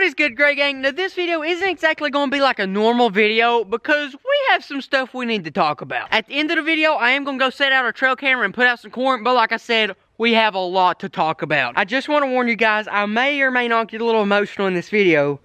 What is good, Grey Gang? Now, this video isn't exactly going to be like a normal video because we have some stuff we need to talk about. At the end of the video, I am going to go set out our trail camera and put out some corn, but like I said, we have a lot to talk about. I just want to warn you guys, I may or may not get a little emotional in this video.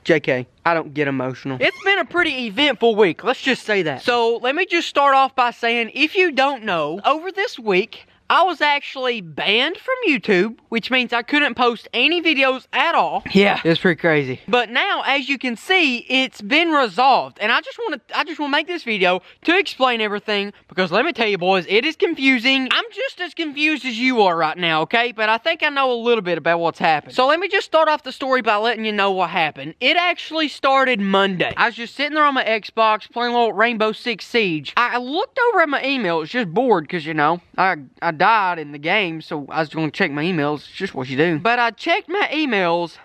JK, I don't get emotional. It's been a pretty eventful week, let's just say that. So, let me just start off by saying, if you don't know, over this week, I was actually banned from YouTube, which means I couldn't post any videos at all. Yeah, it's pretty crazy. But now, as you can see, it's been resolved. And I just want to make this video to explain everything, because let me tell you boys, it is confusing. I'm just as confused as you are right now, okay? But I think I know a little bit about what's happened. So let me just start off the story by letting you know what happened. It actually started Monday. I was just sitting there on my Xbox playing a little Rainbow Six Siege. I looked over at my emails, just bored, because you know, I died in the game, so I was going to check my emails. It's just what you do. But I checked my emails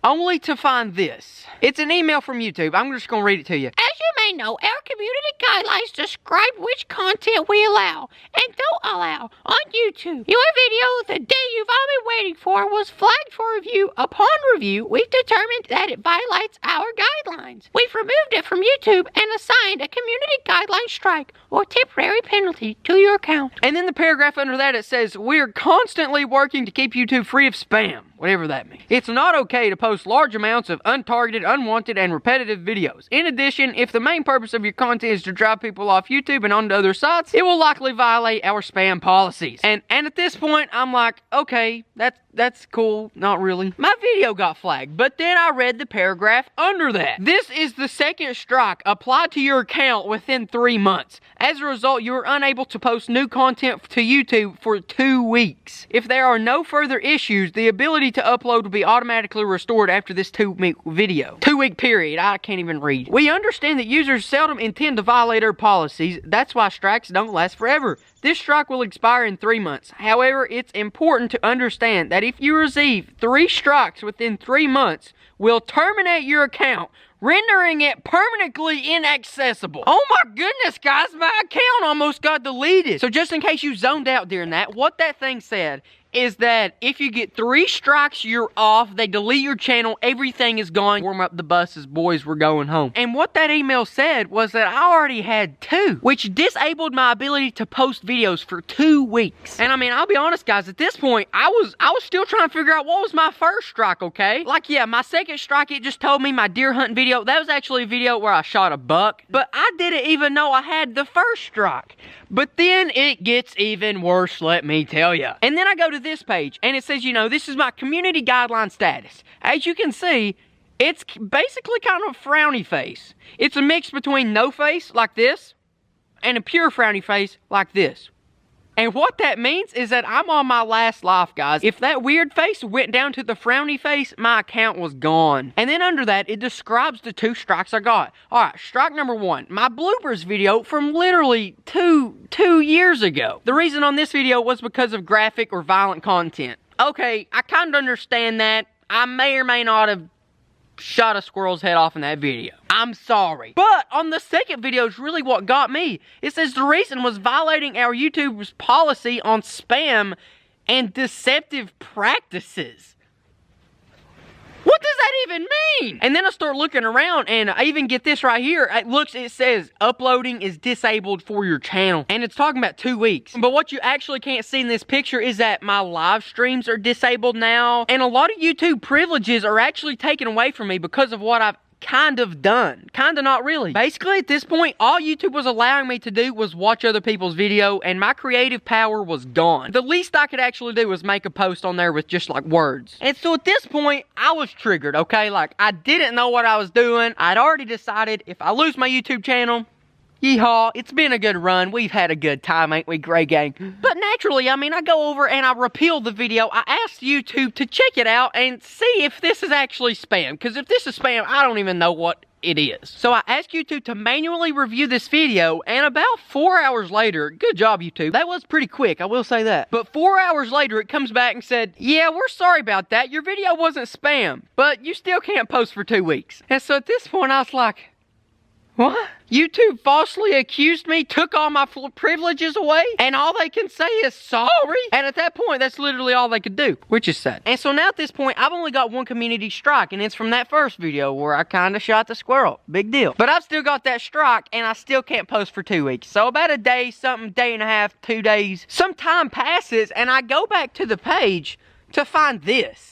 only to find this. It's an email from YouTube. I'm just going to read it to you. As you may know, our community guidelines describe which content we allow and don't allow on YouTube. Your video, the day you've all been waiting for, was flagged for review. Upon review, we've determined that it violates our guidelines. We've removed it from YouTube and assigned a community guideline strike or temporary penalty to your account. And then the paragraph under that, it says, we're constantly working to keep YouTube free of spam. Whatever that means. It's not okay to post large amounts of untargeted, unwanted, and repetitive videos. In addition, if the main purpose of your content is to drive people off YouTube and onto other sites, it will likely violate our spam policies. And at this point, I'm like, okay, that's cool. Not really. My video got flagged, but then I read the paragraph under that. This is the second strike applied to your account within 3 months. As a result, you are unable to post new content to YouTube for 2 weeks. If there are no further issues, the ability to upload will be automatically restored after this 2-week video. 2-week period. I can't even read. We understand that users seldom intend to violate our policies. That's why strikes don't last forever. This strike will expire in 3 months. However, it's important to understand that if you receive 3 strikes within 3 months, we'll terminate your account, rendering it permanently inaccessible. Oh my goodness, guys, my account almost got deleted. So just in case you zoned out during that, what that thing said is that if you get 3 strikes, you're off. They delete your channel. Everything is gone. Warm up the buses, boys. We're going home. And what that email said was that I already had 2, which disabled my ability to post videos for 2 weeks. And I mean, I'll be honest, guys. At this point, I was still trying to figure out what was my first strike. Okay, like yeah, my second strike, it just told me my deer hunting video. That was actually a video where I shot a buck, but I didn't even know I had the first strike. But then it gets even worse, let me tell you. And then I go to this page, and it says, you know, this is my community guideline status. As you can see, it's basically kind of a frowny face. It's a mix between no face, like this, and a pure frowny face, like this. And what that means is that I'm on my last life, guys. If that weird face went down to the frowny face, my account was gone. And then under that, it describes the 2 strikes I got. Alright, strike number 1. My bloopers video from literally two years ago. The reason on this video was because of graphic or violent content. Okay, I kind of understand that. I may or may not have shot a squirrel's head off in that video. I'm sorry. But on the second video is really what got me. It says the reason was violating our YouTube's policy on spam and deceptive practices. What does that even mean? And then I start looking around and I even get this right here. It says uploading is disabled for your channel. And it's talking about 2 weeks. But what you actually can't see in this picture is that my live streams are disabled now. And a lot of YouTube privileges are actually taken away from me because of what I've kind of done. Kind of not really. Basically, at this point, all YouTube was allowing me to do was watch other people's video, and my creative power was gone. The least I could actually do was make a post on there with just like words. And so at this point, I was triggered, okay? Like, I didn't know what I was doing. I'd already decided if I lose my YouTube channel, yeehaw, it's been a good run. We've had a good time, ain't we, Grey Gang? But naturally, I mean, I go over and I repeal the video. I asked YouTube to check it out and see if this is actually spam. Because if this is spam, I don't even know what it is. So I asked YouTube to manually review this video, and about 4 hours later, good job YouTube, that was pretty quick, I will say that. But 4 hours later, it comes back and said, yeah, we're sorry about that. Your video wasn't spam, but you still can't post for 2 weeks. And so at this point, I was like, What? YouTube falsely accused me, took all my privileges away, and all they can say is sorry? And at that point, that's literally all they could do, which is sad. And so now at this point, I've only got one community strike, and it's from that first video where I kind of shot the squirrel. Big deal. But I've still got that strike, and I still can't post for 2 weeks. So about a day, something, day and a half, 2 days, some time passes, and I go back to the page to find this.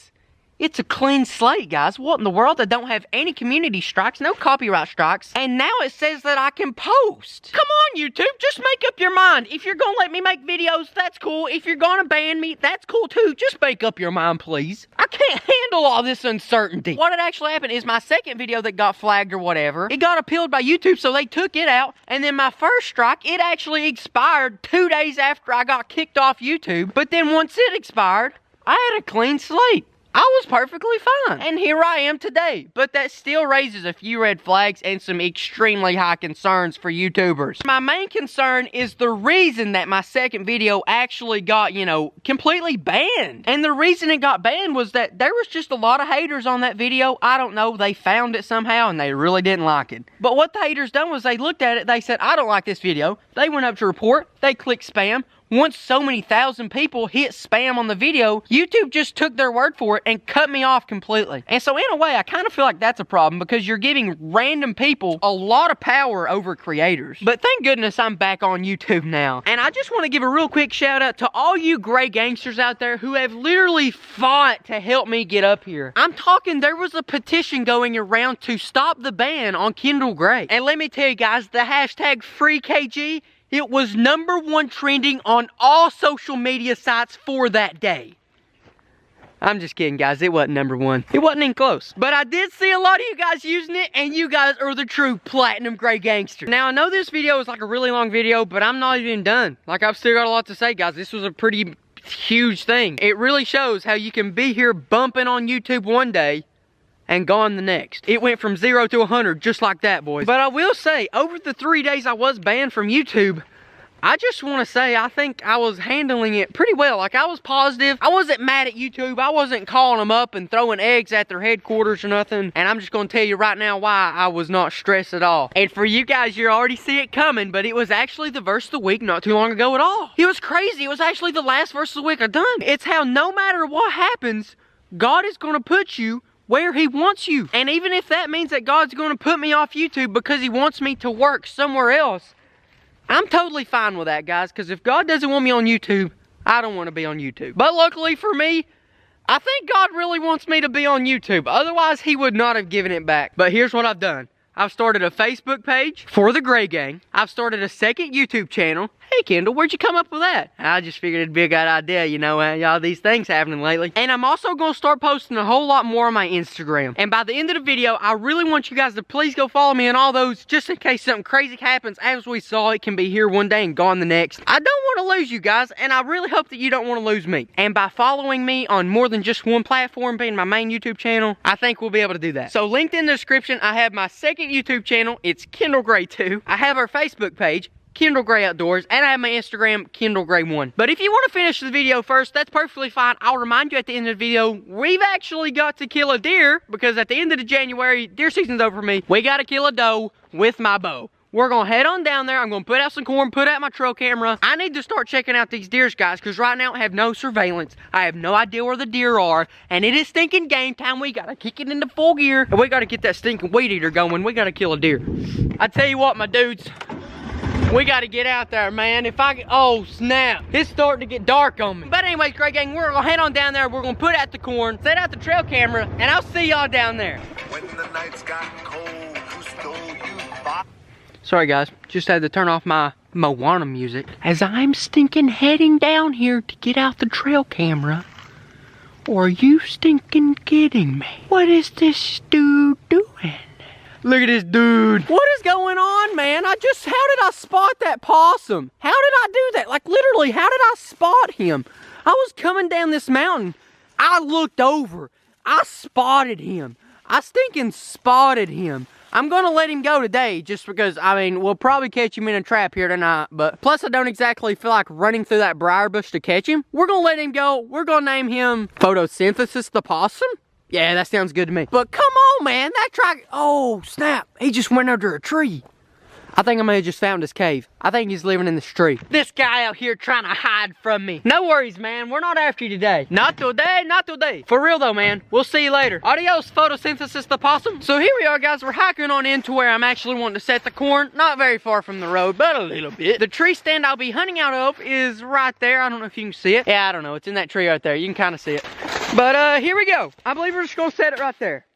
It's a clean slate, guys. What in the world? I don't have any community strikes, no copyright strikes, and now it says that I can post. Come on, YouTube, just make up your mind. If you're gonna let me make videos, that's cool. If you're gonna ban me, that's cool too. Just make up your mind, please. I can't handle all this uncertainty. What had actually happened is my second video that got flagged or whatever, it got appealed by YouTube, so they took it out, and then my first strike, it actually expired 2 days after I got kicked off YouTube, but then once it expired, I had a clean slate. I was perfectly fine. And here I am today. But that still raises a few red flags and some extremely high concerns for YouTubers. My main concern is the reason that my second video actually got, completely banned. And the reason it got banned was that there was just a lot of haters on that video. I don't know, they found it somehow and they really didn't like it. But what the haters done was they looked at it, they said, I don't like this video. They went up to report, they clicked spam. Once so many thousand people hit spam on the video, YouTube just took their word for it and cut me off completely. And so in a way, I kind of feel like that's a problem because you're giving random people a lot of power over creators. But thank goodness I'm back on YouTube now. And I just want to give a real quick shout out to all you gray gangsters out there who have literally fought to help me get up here. I'm talking, there was a petition going around to stop the ban on Kendall Gray. And let me tell you guys, the hashtag FreeKG, it was #1 trending on all social media sites for that day. I'm just kidding, guys. It wasn't #1. It wasn't even close. But I did see a lot of you guys using it, and you guys are the true platinum gray gangster. Now, I know this video is like a really long video, but I'm not even done. Like, I've still got a lot to say, guys. This was a pretty huge thing. It really shows how you can be here bumping on YouTube one day and gone the next. It went from 0 to 100 just like that, boys. But I will say, over the 3 days I was banned from YouTube, I just want to say I think I was handling it pretty well. Like, I was positive. I wasn't mad at YouTube. I wasn't calling them up and throwing eggs at their headquarters or nothing. And I'm just going to tell you right now why I was not stressed at all. And for you guys, you already see it coming, but it was actually the verse of the week not too long ago at all. It was crazy. It was actually the last verse of the week I've done. It's how no matter what happens, God is going to put you where he wants you. And even if that means that God's going to put me off YouTube because he wants me to work somewhere else, I'm totally fine with that, guys, because if God doesn't want me on YouTube, I don't want to be on YouTube. But luckily for me, I think God really wants me to be on YouTube. Otherwise, he would not have given it back. But here's what I've done. I've started a Facebook page for the Gray Gang. I've started a second YouTube channel. Hey, Kendall, where'd you come up with that? I just figured it'd be a good idea, y'all, these things happening lately. And I'm also going to start posting a whole lot more on my Instagram. And by the end of the video, I really want you guys to please go follow me on all those, just in case something crazy happens. As we saw, it can be here one day and gone the next. I don't want to lose you guys, and I really hope that you don't want to lose me. And by following me on more than just one platform, being my main YouTube channel, I think we'll be able to do that. So linked in the description, I have my second YouTube channel. It's Kendall Gray 2. I have our Facebook page, Kendall Gray Outdoors, and I have my Instagram, Kendall Gray 1. But if you want to finish the video first, that's perfectly fine. I'll remind you at the end of the video, we've actually got to kill a deer, because at the end of the January, deer season's over for me. We got to kill a doe with my bow. We're going to head on down there. I'm going to put out some corn, put out my trail camera. I need to start checking out these deers, guys, because right now I have no surveillance. I have no idea where the deer are, and it is stinking game time. We got to kick it into full gear, and we got to get that stinking weed eater going. We got to kill a deer. I tell you what, my dudes, we got to get out there, man. Oh, snap. It's starting to get dark on me. But anyways, Gray Gang, we're going to head on down there. We're going to put out the corn, set out the trail camera, and I'll see y'all down there. When the nights got cold, who stole you by? Sorry, guys. Just had to turn off my Moana music. As I'm stinking heading down here to get out the trail camera. Or are you stinking kidding me? What is this dude doing? Look at this dude. What is going on, man? How did I spot that possum? How did I do that? Like, literally, how did I spot him? I was coming down this mountain. I looked over. I spotted him. I stinking spotted him. I'm gonna let him go today just because, we'll probably catch him in a trap here tonight, but plus I don't exactly feel like running through that briar bush to catch him. We're gonna let him go. We're gonna name him Photosynthesis the Possum. Yeah, that sounds good to me. But come on, man, oh, snap. He just went under a tree. I think I may have just found his cave. I think he's living in this tree. This guy out here trying to hide from me. No worries, man. We're not after you today. Not today, not today. For real though, man. We'll see you later. Adios, photosynthesis the possum. So here we are, guys. We're hiking on into where I'm actually wanting to set the corn. Not very far from the road, but a little bit. The tree stand I'll be hunting out of is right there. I don't know if you can see it. Yeah, I don't know. It's in that tree right there. You can kind of see it. But here we go. I believe we're just gonna set it right there.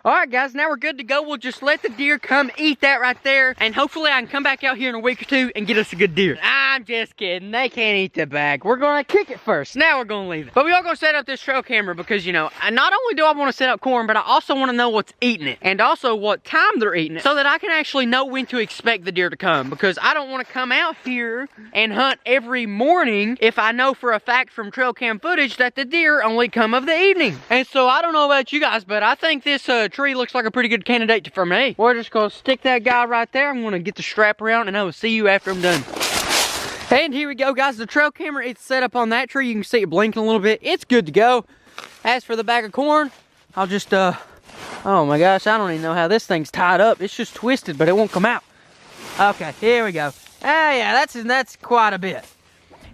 Alright guys, now we're good to go. We'll just let the deer come eat that right there. And hopefully I can come back out here in a week or two and get us a good deer. I'm just kidding. They can't eat the bag. We're going to kick it first. Now we're going to leave it. But we are going to set up this trail camera because, you know, not only do I want to set up corn, but I also want to know what's eating it. And also what time they're eating it. So that I can actually know when to expect the deer to come. Because I don't want to come out here and hunt every morning if I know for a fact from trail cam footage that the deer only come of the evening. And so I don't know about you guys, but I think this tree looks like a pretty good candidate for me. We're just gonna stick that guy right there. I'm gonna get the strap around and I will see you after I'm done. And here we go, guys. The trail camera, it's set up on that tree. You can see it blinking a little bit. It's good to go. As for the bag of corn, I'll just, oh my gosh, I don't even know how this thing's tied up. It's just twisted, but it won't come out. Okay, here we go. Ah, yeah, that's quite a bit.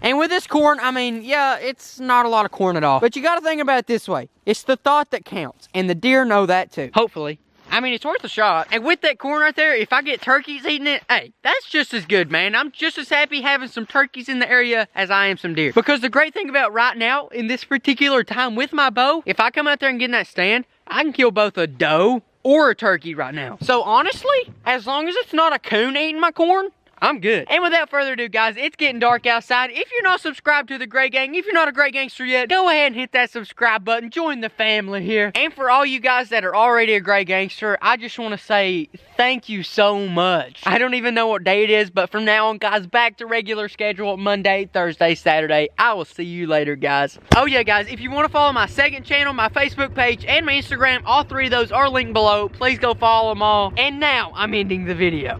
And with this corn, I mean, yeah, it's not a lot of corn at all. But you gotta think about it this way. It's the thought that counts. And the deer know that too. Hopefully. I mean, it's worth a shot. And with that corn right there, if I get turkeys eating it, hey, that's just as good, man. I'm just as happy having some turkeys in the area as I am some deer. Because the great thing about right now, in this particular time with my bow, if I come out there and get in that stand, I can kill both a doe or a turkey right now. So honestly, as long as it's not a coon eating my corn, I'm good. And without further ado, guys, it's getting dark outside. If you're not subscribed to the Gray Gang, if you're not a Gray Gangster yet, go ahead and hit that subscribe button. Join the family here. And for all you guys that are already a Gray Gangster, I just want to say thank you so much. I don't even know what day it is, but from now on, guys, back to regular schedule, Monday, Thursday, Saturday. I will see you later, guys. Oh yeah, guys, if you want to follow my second channel, my Facebook page, and my Instagram, all three of those are linked below. Please go follow them all. And now, I'm ending the video.